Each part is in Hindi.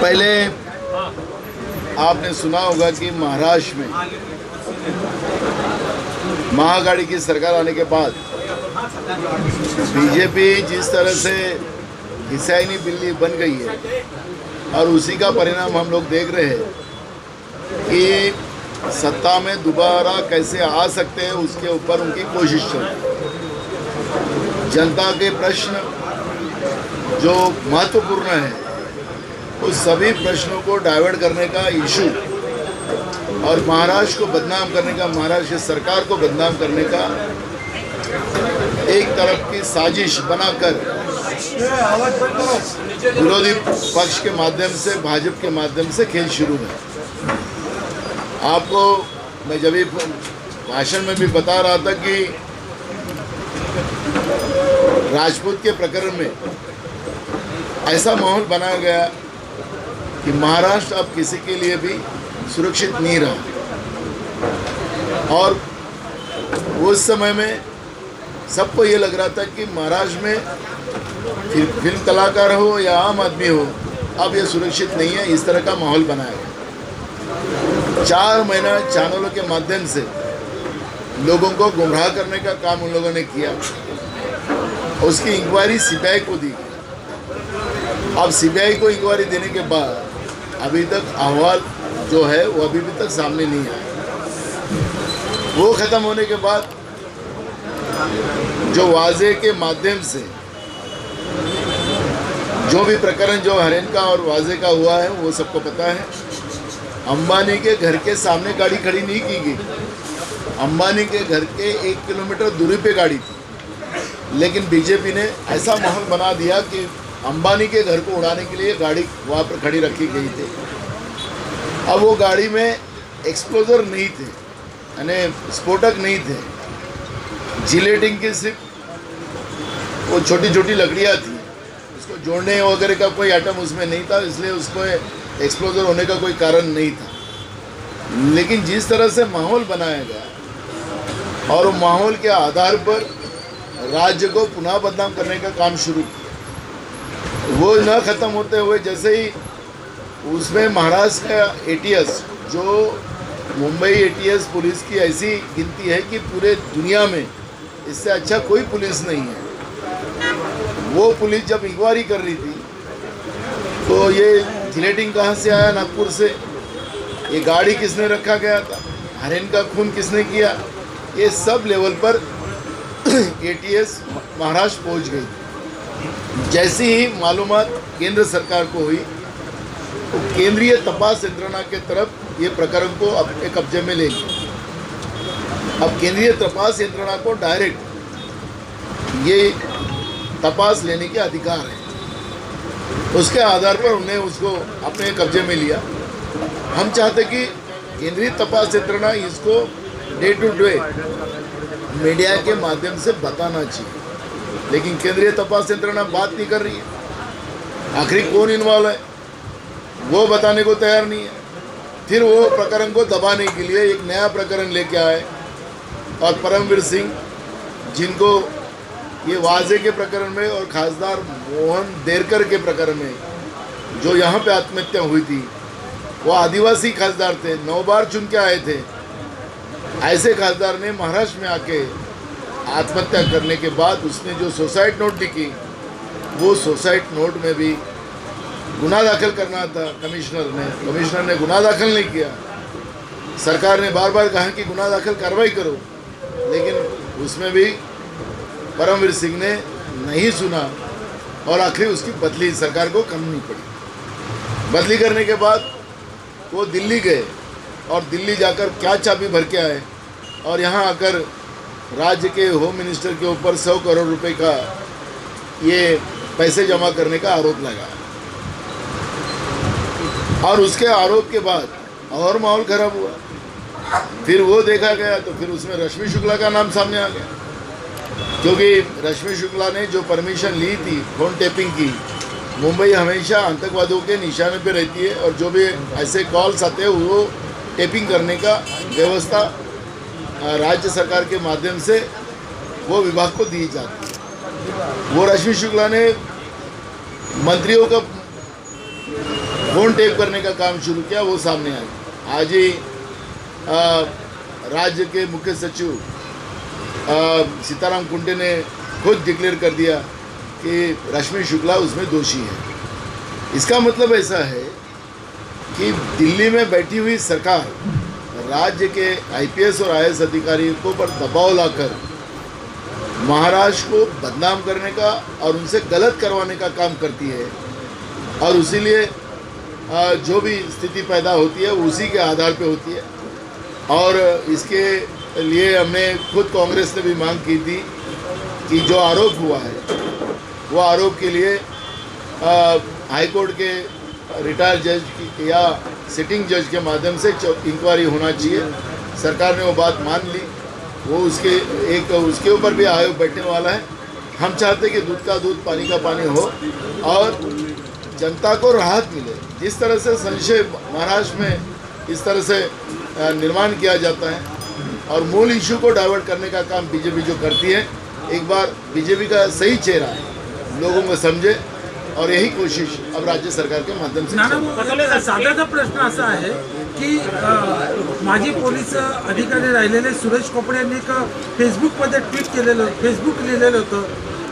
पहले आपने सुना होगा कि महाराष्ट्र में महाआघाड़ी की सरकार आने के बाद बीजेपी जिस तरह से हिसैनी बिल्ली बन गई है और उसी का परिणाम हम लोग देख रहे हैं कि सत्ता में दोबारा कैसे आ सकते हैं, उसके ऊपर उनकी कोशिश चल रही है। जनता के प्रश्न जो महत्वपूर्ण है उस सभी प्रश्नों को डाइवर्ट करने का इशू और महाराष्ट्र को बदनाम करने का, महाराष्ट्र सरकार को बदनाम करने का एक तरफ की साजिश बनाकर विरोधी पक्ष के माध्यम से, भाजपा के माध्यम से खेल शुरू है। आपको मैं जब भाषण में भी बता रहा था कि राजपूत के प्रकरण में ऐसा माहौल बनाया गया कि महाराष्ट्र अब किसी के लिए भी सुरक्षित नहीं रहा। और उस समय में सबको ये लग रहा था कि महाराष्ट्र में फिल्म कलाकार हो या आम आदमी हो, अब ये सुरक्षित नहीं है। इस तरह का माहौल बनाया गया। 4 महीना चैनलों के माध्यम से लोगों को गुमराह करने का काम उन लोगों ने किया। उसकी इंक्वायरी सीबीआई को दी। अब सीबीआई को इंक्वायरी देने के बाद अभी तक अहवाल जो है वो अभी तक सामने नहीं आया। वो ख़त्म होने के बाद जो वाजे के माध्यम से जो भी प्रकरण जो हरेन का और वाजे का हुआ है वो सबको पता है। अंबानी के घर के सामने गाड़ी खड़ी नहीं की गई। अंबानी के घर के 1 किलोमीटर दूरी पे गाड़ी थी, लेकिन बीजेपी ने ऐसा माहौल बना दिया कि अंबानी के घर को उड़ाने के लिए गाड़ी वहाँ पर खड़ी रखी गई थी। अब वो गाड़ी में एक्सप्लोजर नहीं थे, यानी स्फोटक नहीं थे। जिलेटिन की सिर्फ वो छोटी छोटी लकड़ियाँ थी, उसको जोड़ने वगैरह का कोई आइटम उसमें नहीं था, इसलिए उसको एक्सप्लोजर होने का कोई कारण नहीं था। लेकिन जिस तरह से माहौल बनाया गया और माहौल के आधार पर राज्य को पुनः बदनाम करने का काम शुरू किया, वो न ख़त्म होते हुए जैसे ही उसमें महाराष्ट्र का एटीएस, जो मुंबई एटीएस पुलिस की ऐसी गिनती है कि पूरे दुनिया में इससे अच्छा कोई पुलिस नहीं है, वो पुलिस जब इंक्वायरी कर रही थी तो ये जिलेटिन कहाँ से आया, नागपुर से, ये गाड़ी किसने रखा गया था, हरेन का खून किसने किया, ये सब लेवल पर एटीएस महाराष्ट्र पहुँच गई। जैसी ही मालूमात केंद्र सरकार को हुई तो केंद्रीय तपास यंत्रणा के तरफ ये प्रकरण को अपने कब्जे में ले लिया। अब केंद्रीय तपास यंत्रणा को डायरेक्ट ये तपास लेने के अधिकार है, उसके आधार पर उन्हें उसको अपने कब्जे में लिया। हम चाहते कि केंद्रीय तपास यंत्रणा इसको डे टू डे मीडिया के माध्यम से बताना चाहिए, लेकिन केंद्रीय तपास यंत्रणा बात नहीं कर रही है। आखिर कौन इन्वॉल्व है वो बताने को तैयार नहीं है। फिर वो प्रकरण को दबाने के लिए एक नया प्रकरण लेके आए और परमवीर सिंह, जिनको ये वाजे के प्रकरण में और खासदार मोहन देरकर के प्रकरण में जो यहाँ पे आत्महत्या हुई थी, वो आदिवासी खासदार थे, 9 बार चुन के आए थे। ऐसे खासदार ने महाराष्ट्र में आके आत्महत्या करने के बाद उसने जो सुसाइड नोट लिखी, वो सुसाइड नोट में भी गुनाह दाखिल करना था कमिश्नर ने गुनाह दाखिल नहीं किया। सरकार ने बार बार कहा कि गुनाह दाखिल कार्रवाई करो, लेकिन उसमें भी परमवीर सिंह ने नहीं सुना और आखिर उसकी बदली सरकार को करनी पड़ी। बदली करने के बाद वो दिल्ली गए और दिल्ली जाकर क्या चाबी भर के आए और यहाँ आकर राज्य के होम मिनिस्टर के ऊपर 100 करोड़ रुपए का ये पैसे जमा करने का आरोप लगा। और उसके आरोप के बाद और माहौल खराब हुआ। फिर वो देखा गया तो फिर उसमें रश्मि शुक्ला का नाम सामने आ गया, क्योंकि रश्मि शुक्ला ने जो परमिशन ली थी फोन टेपिंग की, मुंबई हमेशा आतंकवादियों के निशाने पे रहती है और जो भी ऐसे कॉल्स आते हैं वो टेपिंग करने का व्यवस्था राज्य सरकार के माध्यम से वो विभाग को दी जाती है। वो रश्मि शुक्ला ने मंत्रियों का फोन टेप करने का काम शुरू किया, वो सामने आए। आज ही राज्य के मुख्य सचिव सीताराम कुंटे ने खुद डिक्लेयर कर दिया कि रश्मि शुक्ला उसमें दोषी है। इसका मतलब ऐसा है कि दिल्ली में बैठी हुई सरकार राज्य के आईपीएस और आईएएस अधिकारियों पर दबाव लाकर महाराष्ट्र को बदनाम करने का और उनसे गलत करवाने का काम करती है, और इसीलिए जो भी स्थिति पैदा होती है उसी के आधार पे होती है। और इसके लिए हमने खुद कांग्रेस ने भी मांग की थी कि जो आरोप हुआ है वो आरोप के लिए हाई कोर्ट के रिटायर्ड जज या सिटिंग जज के माध्यम से इंक्वायरी होना चाहिए। सरकार ने वो बात मान ली, वो उसके ऊपर भी आयोग बैठने वाला है। हम चाहते हैं कि दूध का दूध पानी का पानी हो और जनता को राहत मिले। जिस तरह से संशय महाराष्ट्र में इस तरह से निर्माण किया जाता है और मूल इशू को डाइवर्ट करने का काम बीजेपी जो करती है, एक बार बीजेपी का सही चेहरा लोगों को समझे, और यही कोशिश अब राज्य सरकार के माध्यम से। साधाचा प्रश्न असा आहे की माजी पोलीस अधिकारी राहिलेले सुरेश कोपडे यांनी एक फेसबुकमध्ये ट्विट केलेलं, फेसबुक लिहिलेलं होतं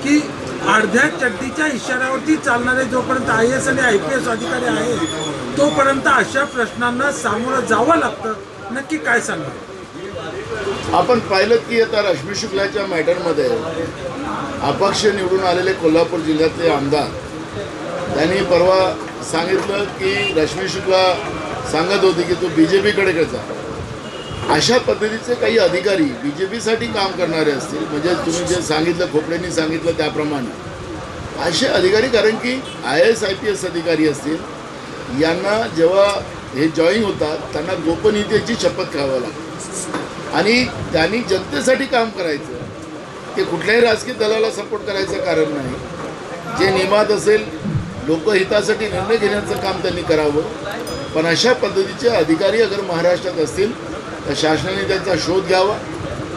की अर्ध्या चड्डीच्या इशाऱ्यावरती चालणारे जोपर्यंत IAS आणि IPS अधिकारी आहेत तोपर्यंत अशा प्रश्नांना सामोरं जावं लागतं। नक्की काय सांगणार? आपण पाहिलं की आता रश्मी शुक्लाच्या मॅटरमध्ये अपक्ष निवडून आलेले कोल्हापूर जिल्ह्यातले आमदार त्यांनी परवा सांगितलं की रश्मी शुक्ला सांगत होती की तू बीजेपीकडे जा। अशा पद्धतीचे काही अधिकारी बीजेपीसाठी काम करणारे असतील, म्हणजे तुम्ही जे सांगितलं, खोपडेंनी सांगितलं त्याप्रमाणे असे अधिकारी, कारण की IAS IPS अधिकारी असतील यांना जेव्हा हे जॉईन होतात त्यांना गोपनीयतेची शपथ घ्यावी लागते आणि त्यांनी जनतेसाठी काम करायचं। ते कुठल्याही राजकीय दलाला सपोर्ट करायचं कारण नाही। जे नियमात असेल लोकहितासाठी निर्णय घेण्याचं काम त्यांनी करावं। पण अशा पद्धतीचे अधिकारी अगर महाराष्ट्रात असतील तर शासनाने त्यांचा शोध घ्यावा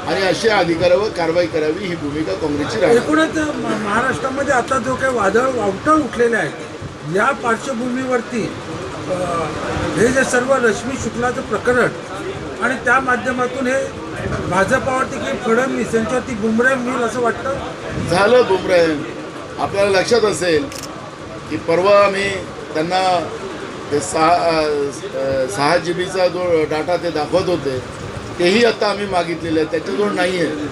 आणि अशा अधिकाऱ्यावर कारवाई करावी, ही भूमिका काँग्रेसची राहील। एकूणच महाराष्ट्रामध्ये आता जो काही वावटळ उठलेले आहेत या पार्श्वभूमीवरती हे जे सर्व रश्मी शुक्लाचं प्रकरण आणि त्या माध्यमातून हे भाजपावरती की फडणवीस यांच्यावरती गुमराह होईल असं वाटतं। झालं गुमराह। आपल्याला लक्षात असेल की परवा आम्ही त्यांना ते 6 GBचा जो डाटा ते दाखवत होते तेही आता आम्ही मागितलेलं आहे, त्याच्याजवळ नाही आहे।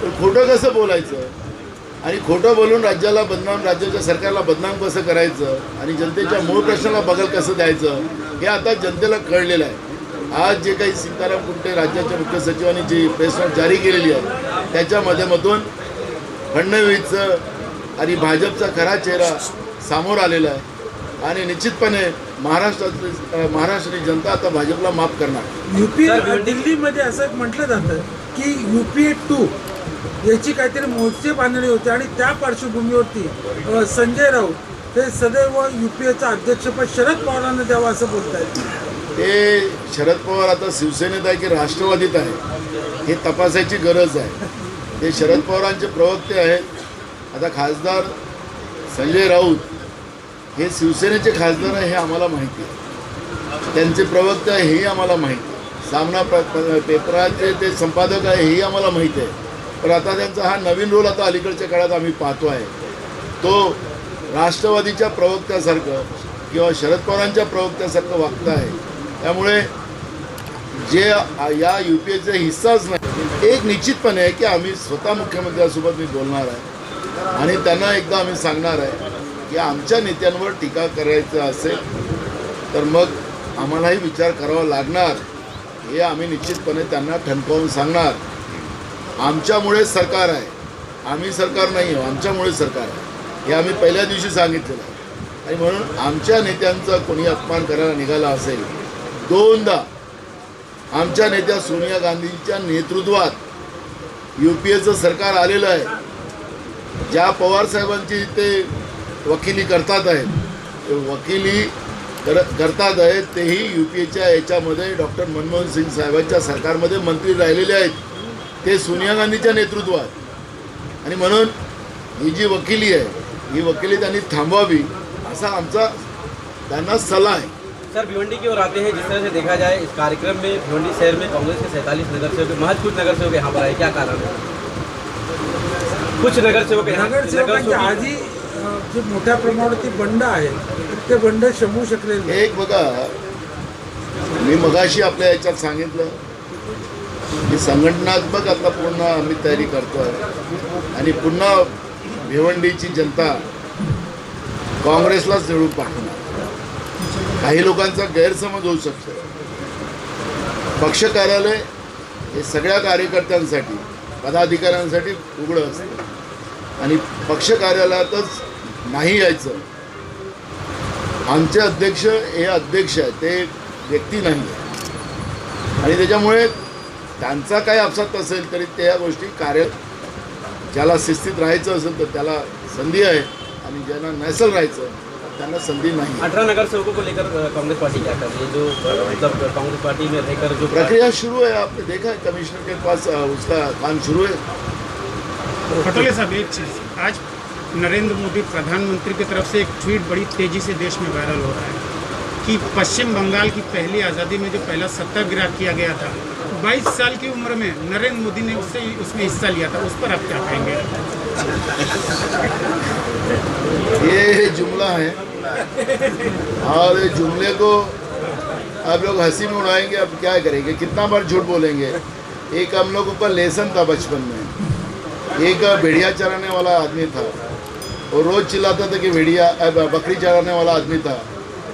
पण खोटं कसं बोलायचं आणि खोटं बोलून राज्याला बदनाम, राज्याच्या सरकारला बदनाम कसं करायचं आणि जनतेच्या मूळ प्रश्नाला बगल कसं द्यायचं हे आता जनतेला कळलेलं आहे। आज जे काही सीताराम कुंटे राज्याच्या मुख्य सचिवांनी जी प्रेस नोट जारी केलेली आहे त्याच्या माध्यमातून फडणवीसचं आणि भाजपचा खरा चेहरा समोर आलेला आहे आणि निश्चितपणे महाराष्ट्राची जनता आता भाजपला माफ करणार। UPA दिल्लीमध्ये असं म्हटलं जातं की UPA 2 याची काहीतरी मोर्चे बांधणी होते आणि त्या पार्श्वभूमीवरती संजय राऊत हे सदैव UPAचं अध्यक्षपद शरद पवारांना द्यावं असं बोलत आहेत। ते शरद पवार आता शिवसेनेत आहे की राष्ट्रवादीत आहे हे तपासायची गरज आहे। ते शरद पवारांचे प्रवक्ते आहेत। आता खासदार संजय राऊत हे शिवसेनेचे खासदार आहे हे आम्हाला माहिती आहे, त्यांचे प्रवक्ते आहे हेही आम्हाला माहिती आहे, सामना पेपराचे ते संपादक आहे हेही आम्हाला माहिती आहे। पण आता त्यांचा हा नवीन रोल आता अलीकडच्या काळात आम्ही पाहतो आहे, तो राष्ट्रवादीच्या प्रवक्त्यासारखं किंवा शरद पवारांच्या प्रवक्त्यासारखं वागतं आहे। त्यामुळे जे या UPAचा हिस्साच नाही, एक निश्चितपणे आहे की आम्ही स्वतः मुख्यमंत्र्यांसोबत मी बोलणार आहे आणि त्यांना एकदा आम्ही सांगणार आहे की आमच्या नेत्यांवर टीका करायचं असेल तर मग आम्हालाही विचार करावा लागणार, हे आम्ही निश्चितपणे त्यांना ठणकावून सांगणार। आमच्यामुळे सरकार आहे, आम्ही सरकार नाही आहोत, आमच्यामुळे सरकार आहे हे आम्ही पहिल्या दिवशी सांगितलेलं आहे। आणि म्हणून आमच्या नेत्यांचा कोणी अपमान करायला निघाला असेल, 2दा आमच्या नेत्या सोनिया गांधींच्या नेतृत्वात UPAचं सरकार आलेलं आहे। ज्या पवार साहेबांची ते वकिली करतात आहेत, वकिली करतात आहेत तेही UPAच्या याच्यामध्ये डॉक्टर मनमोहन सिंग साहेबांच्या सरकारमध्ये मंत्री राहिलेले आहेत, ते सोनिया गांधीच्या नेतृत्वात। आणि म्हणून ही जी वकिली आहे ही वकिली त्यांनी थांबवावी असा आमचा त्यांना सलाह आहे. सर भिवंडी की ओर आते हैं, जिस तरह से देखा जाए इस कार्यक्रम में भिवंडी शहर में कांग्रेस के 47 नगरसेवक, महज कुछ नगरसेवक यहाँ पर आए, क्या कारण है? कुछ नगरसेवक नगरसेवकांची आधी जे मोठ्या प्रमाणावरती बंड आहे ते बंड शमू शकलेले नाही. एक बघा, मी मगाशी आपल्या याच्यात सांगितलं की संघटनात्मक आता पूर्ण आम्ही तयारी करतोय आणि पुन्हा भिवंडीची जनता काँग्रेसलाच निवडून पाठवणार. काही लोकांचा गैरसमज होऊ शकतो. पक्ष कार्यालय हे सगळ्या कार्यकर्त्यांसाठी, पदाधिकाऱ्यांसाठी उघडं असतं आणि पक्ष कार्यालयातच नाही यायचं. आमचे अध्यक्ष हे अध्यक्ष आहे, ते व्यक्ती नाही आहे आणि त्याच्यामुळे त्यांचा काही अपसात असेल तरी त्या गोष्टी कार्य, ज्याला शिस्तीत राहायचं असेल तर त्याला संधी आहे आणि ज्यांना नसेल राहायचं त्यांना संधी नाही. 18 नगरसेवकों को लेकर कांग्रेस पार्टी क्या कर रही है? जो मतलब कांग्रेस पार्टी में रहकर जो प्रक्रिया शुरू है, आपने देखा है कमिश्नर के पास उसका काम शुरू है. पटोले साहब, एक चीज़, आज नरेंद्र मोदी प्रधानमंत्री की तरफ से एक ट्वीट बड़ी तेज़ी से देश में वायरल हो रहा है कि पश्चिम बंगाल की पहली आज़ादी में जो पहला सत्याग्रह किया गया था, 22 साल की उम्र में नरेंद्र मोदी ने उसमें हिस्सा लिया था. उस पर आप क्या कहेंगे? ये जुमला है और जुमले को आप लोग हंसी में उड़ाएंगे. अब क्या करेंगे, कितना बार झूठ बोलेंगे. एक हम लोगों का लेसन था बचपन में, एक भेड़िया चराने वाला आदमी था और रोज़ चिल्लाता था कि भेड़िया, बकरी चराने वाला आदमी था,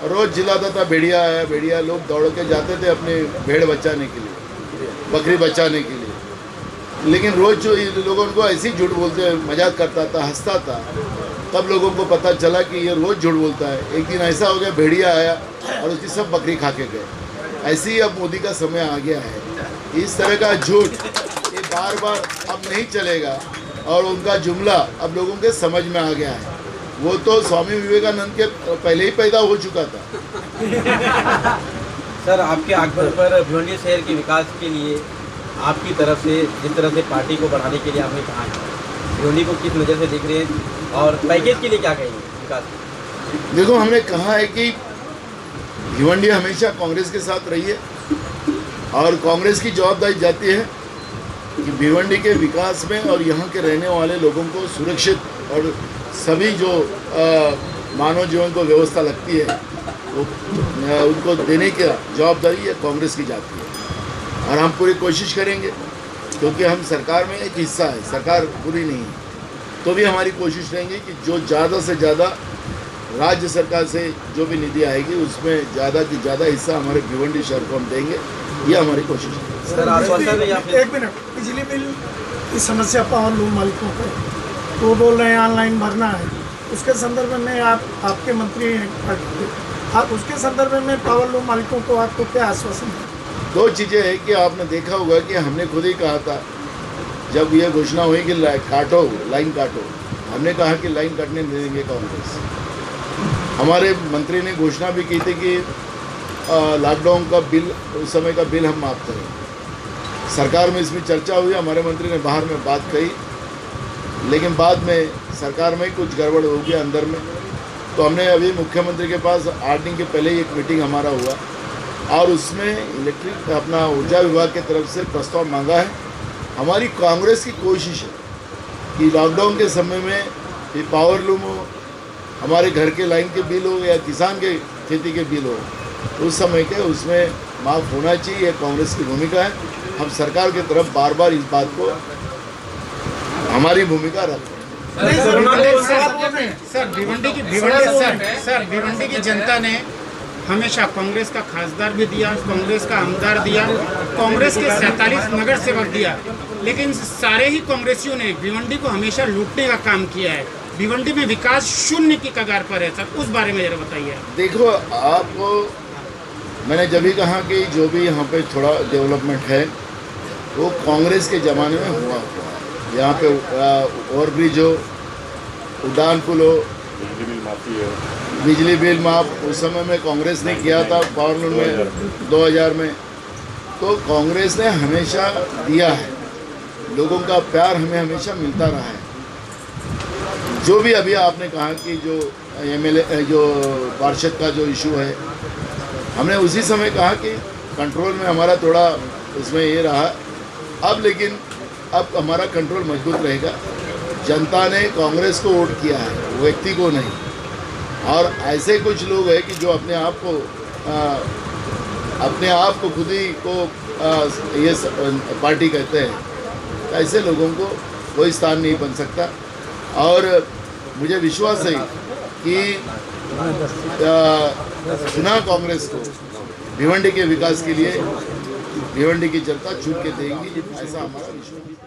रोज़ चिल्लाता था भेड़िया है भेड़िया. लोग दौड़ के जाते थे अपने भेड़ बचाने के लिए, बकरी बचाने के लिए, लेकिन रोज़ जो लोगों को ऐसे ही झूठ बोलते, मजाक करता था, हंसता था. तब लोगों को पता चला कि ये रोज़ झूठ बोलता है. एक दिन ऐसा हो गया, भेड़िया आया और उसकी सब बकरी खा के गए. ऐसे ही अब मोदी का समय आ गया है. इस तरह का झूठ ये बार बार अब नहीं चलेगा और उनका जुमला अब लोगों के समझ में आ गया है. वो तो स्वामी विवेकानंद के पहले ही पैदा हो चुका था. सर आपके आग्रह पर भिवंडी शहर के विकास के लिए आपकी तरफ से जिस तरह से पार्टी को बढ़ाने के लिए आपने कहा है, भिवंडी को किस नज़र से देख रहे हैं और पैकेज के लिए क्या कहेंगे विकास? देखो, हमने कहा है कि भिवंडी हमेशा कांग्रेस के साथ रही है और कांग्रेस की जवाबदारी जाती है कि भिवंडी के विकास में और यहाँ के रहने वाले लोगों को सुरक्षित और सभी जो मानव जीवन को व्यवस्था लगती है वो उनको देने की जवाबदारी कांग्रेस की जाती है. और हम पूरी कोशिश करेंगे क्योंकि हम सरकार में एक हिस्सा है, सरकार पूरी नहीं है, तो भी हमारी कोशिश रहेगी कि जो ज़्यादा से ज़्यादा राज्य सरकार से जो भी निधि आएगी उसमें ज़्यादा की ज़्यादा हिस्सा हमारे भिवंडी शहर को हम देंगे. ये हमारी कोशिश है. सर आश्वासन है या फिर एक मिनट, बिजली बिल की समस्या पावर लूम मालिकों को, वो बोल रहे हैं ऑनलाइन भरना है. उसके संदर्भ में आपके मंत्री हैं, आप उसके संदर्भ में पावर लूम मालिकों को आपको क्या आश्वासन है? दो चीज़ें हैं कि आपने देखा होगा कि हमने खुद ही कहा था जब ये घोषणा हुई कि लाइन काटो, हमने कहा कि लाइन काटने नहीं देंगे कांग्रेस. हमारे मंत्री ने घोषणा भी की थी कि लॉकडाउन का बिल, उस समय का बिल हम माफ़ करें. सरकार में इसमें चर्चा हुई, हमारे मंत्री ने बाहर में बात कही, लेकिन बाद में सरकार में कुछ गड़बड़ हो गया अंदर में. तो हमने अभी मुख्यमंत्री के पास 8 दिन के पहले ही एक मीटिंग हमारा हुआ और उसमें इलेक्ट्रिक अपना ऊर्जा विभाग की तरफ से प्रस्ताव मांगा है. हमारी कांग्रेस की कोशिश है कि लॉकडाउन के समय में ये पावर लूम हो, हमारे घर के लाइन के बिल हो या किसान के खेती के बिल हो, उस समय के उसमें माफ़ होना चाहिए. ये कांग्रेस की भूमिका है. हम सरकार की तरफ बार बार इस बात को हमारी भूमिका रखते हैं. सर भिवंडी की जनता ने हमेशा कांग्रेस का खासदार भी दिया, कांग्रेस का आमदार दिया, कांग्रेस के 47 नगर सेवक दिया, लेकिन सारे ही कांग्रेसियों ने भिवंडी को हमेशा लूटने का काम किया है. भिवंडी में विकास शून्य की कगार पर है. सर उस बारे में जरा बताइए. देखो, आपको मैंने जब भी कहा कि जो भी यहाँ पे थोड़ा डेवलपमेंट है वो कांग्रेस के ज़माने में हुआ है. यहाँ पे ओवरब्रिज हो, उड़ान पुल हो, बिजली बिल माफ उस समय में कांग्रेस ने किया था पावर लूम में 2000 में. तो कांग्रेस ने हमेशा दिया है, लोगों का प्यार हमें हमेशा मिलता रहा है. जो भी अभी आपने कहा कि जो MLA जो पार्षद का जो इशू है, हमने उसी समय कहा कि कंट्रोल में हमारा थोड़ा उसमें ये रहा। अब लेकिन अब हमारा कंट्रोल मजबूत रहेगा। जनता ने कांग्रेस को वोट किया है, वो व्यक्ति को नहीं। और ऐसे कुछ लोग हैं कि जो अपने आप को खुद ही को ये पार्टी कहते हैं, तो ऐसे लोगों को कोई स्थान नहीं बन सकता। और मुझे विश्वास है कि चुनाव कांग्रेस को भिवंडी के विकास के लिए भिवंडी की जनता चुन के देंगी, ऐसा हमारा विश्वास है।